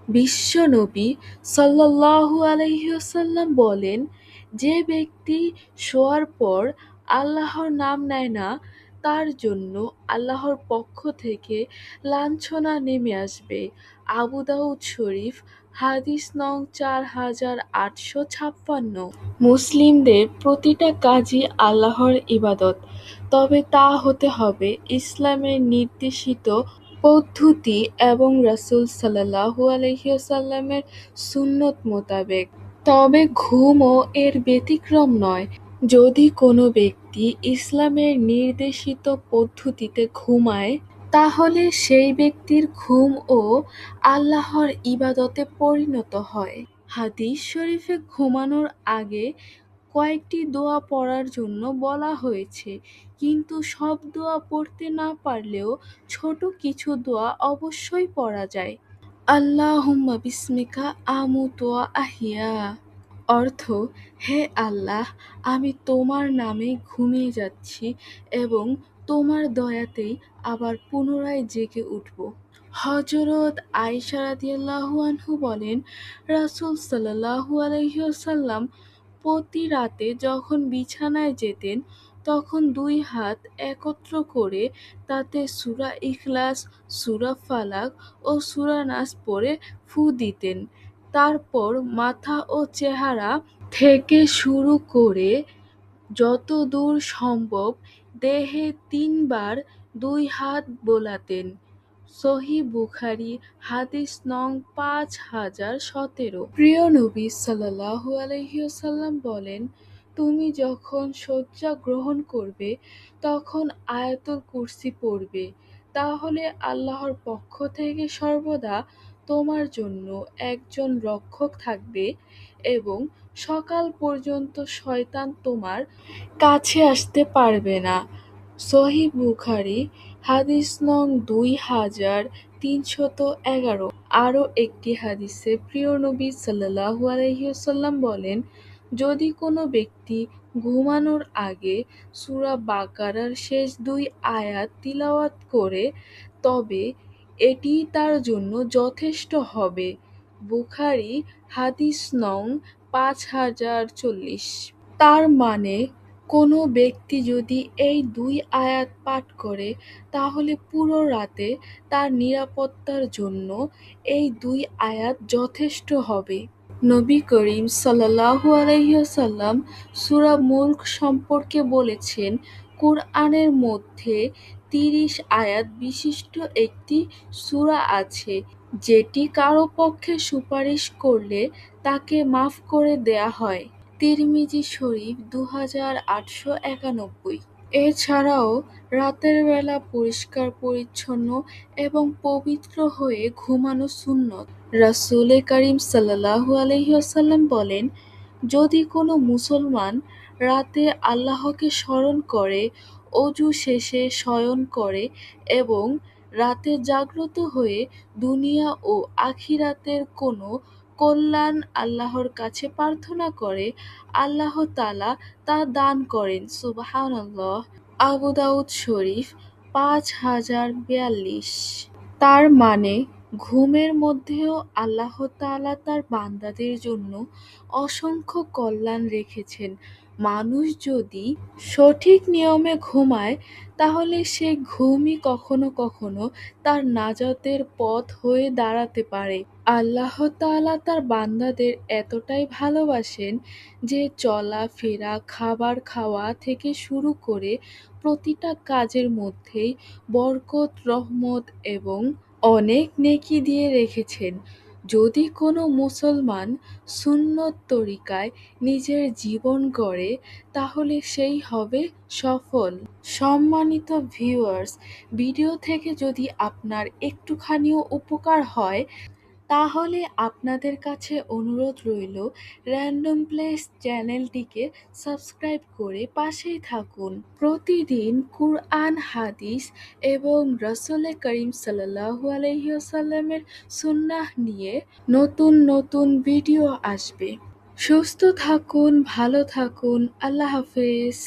বিশ্বনবী সাল্লাল্লাহু আলাইহি ওয়াসাল্লাম বলেন, যে ব্যক্তি শোয়ার পর আল্লাহর নাম নেয় না, তার জন্য আল্লাহর পক্ষ থেকে লাঞ্ছনা নেমে আসবে। আবু দাউদ শরীফ, হাদিস নং 4856। মুসলিমদের প্রতিটা কাজই আল্লাহর ইবাদত, তবে তা হতে হবে ইসলামের নির্দেশিত পদ্ধতি এবং রাসূল সাল্লাল্লাহু আলাইহি ওয়াসাল্লামের সুন্নত মোতাবেক। তবে ঘুমও এর ব্যতিক্রম নয়। যদি কোনো ব্যক্তি ইসলামের নির্দেশিত পদ্ধতিতে ঘুমায়, তাহলে সেই ব্যক্তির ঘুমও আল্লাহর ইবাদতে পরিণত হয়। হাদিস শরীফে ঘুমানোর আগে কয়েকটি দোয়া পড়ার জন্য বলা হয়েছে, কিন্তু সব দোয়া পড়তে না পারলেও ছোট কিছু দোয়া অবশ্যই পড়া যায়। আল্লাহুম্মা বিসমিকা আমুতু ওয়া আহইয়া, অর্থ, হে আল্লাহ, আমি তোমার নামে ঘুমিয়ে যাচ্ছি এবং তোমার দয়াতেই আবার পুনরায় জেগে উঠব। হযরত আয়েশা রাদিয়াল্লাহু আনহা বলেন, রাসূল সাল্লাল্লাহু আলাইহি ওয়াসাল্লাম প্রতি রাতে যখন বিছানায় যেতেন, তখন দুই হাত একত্র করে তাতে সূরা ইখলাস, সূরা ফালাক ও সূরা নাস পড়ে ফু দিতেন। তারপর মাথা ও চেহারা থেকে শুরু করে যতদূর সম্ভব দেহে ৩ বার দুই হাত বোলাতেন। সহিহ বুখারী, হাদিস নং ৫০১৭। প্রিয় নবী সাল্লাল্লাহু আলাইহি ওয়াসাল্লাম বলেন, তুমি যখন শয্যা গ্রহণ করবে, তখন আয়াতুল কুরসি পড়বে। তাহলে আল্লাহর পক্ষ থেকে সর্বদা তোমার জন্য একজন রক্ষক থাকবে এবং সকাল পর্যন্ত শয়তান তোমার কাছে আসতে পারবে না। সহিহ বুখারী, হাদিস নং ২৩১১। আরও একটি হাদিসে প্রিয় নবী সাল্লাল্লাহু আলাইহি ওয়াসাল্লাম বলেন, যদি কোনো ব্যক্তি ঘুমানোর আগে সূরা বাকারার শেষ ২ আয়াত তিলাওয়াত করে, তবে এটিই তার জন্য যথেষ্ট হবে। বুখারী, হাদিস নং ৫০৪০। তার মানে, কোনো ব্যক্তি যদি এই ২ আয়াত পাঠ করে, তাহলে পুরো রাতে তার নিরাপত্তার জন্য এই ২ আয়াত যথেষ্ট হবে। নবী করিম সাল্লাল্লাহু আলাইহি ওয়াসাল্লাম সূরা মুলক সম্পর্কে বলেছেন, কুরআনের মধ্যে ৩০ আয়াত বিশিষ্ট একটি সূরা আছে, যেটি কারো পক্ষে সুপারিশ করলে তাকে মাফ করে দেয়া হয়। তিরমিজি শরীফ ২৮৯১। এছাড়াও রাতের বেলা পরিষ্কার পরিচ্ছন্ন এবং পবিত্র হয়ে ঘুমানো সুন্নত। রাসূল কারীম সাল্লাল্লাহু আলাইহি ওয়াসাল্লাম বলেন, যদি কোনো মুসলমান রাতে আল্লাহকে স্মরণ করে, অজু শেষে শয়ন করে এবং রাতে জাগ্রত হয়ে দুনিয়া ও আখিরাতের কোনো কল্যাণ আল্লাহর কাছে প্রার্থনা করে, আল্লাহ তাআলা তা দান করেন। সুবহানাল্লাহ। আবু দাউদ শরীফ ৫০৪২। তার মানে, ঘুমের মধ্যেও আল্লাহ তাআলা তার বান্দাদের জন্য অসংখ্য কল্যাণ রেখেছেন। মানুষ যদি সঠিক নিয়মে ঘুমায়, তাহলে সেই ঘুমই কখনো কখনো তার নাজাতের পথ হয়ে দাঁড়াতে পারে। আল্লাহ তাআলা তার বান্দাদের এতটাই ভালোবাসেন যে চলাফেরা, খাবার খাওয়া থেকে শুরু করে প্রতিটা কাজের মধ্যেই বরকত, রহমত এবং অনেক নেকি দিয়ে রেখেছেন। যদি কোনো মুসলমান সুন্নত তরিকায় নিজের জীবন গড়ে, তাহলে সেই হবে সফল। সম্মানিত ভিউয়ার্স, ভিডিও থেকে যদি আপনার একটুখানিও উপকার হয়, তাহলে আপনাদের কাছে অনুরোধ রইল, র্যান্ডম প্লেস চ্যানেলটিকে সাবস্ক্রাইব করে পাশেই থাকুন। প্রতিদিন কুরআন, হাদিস এবং রাসূল করিম সাল্লাল্লাহু আলাইহি ওয়াসাল্লামের সুন্নাহ নিয়ে নতুন নতুন ভিডিও আসবে। সুস্থ থাকুন, ভালো থাকুন। আল্লাহ হাফেজ।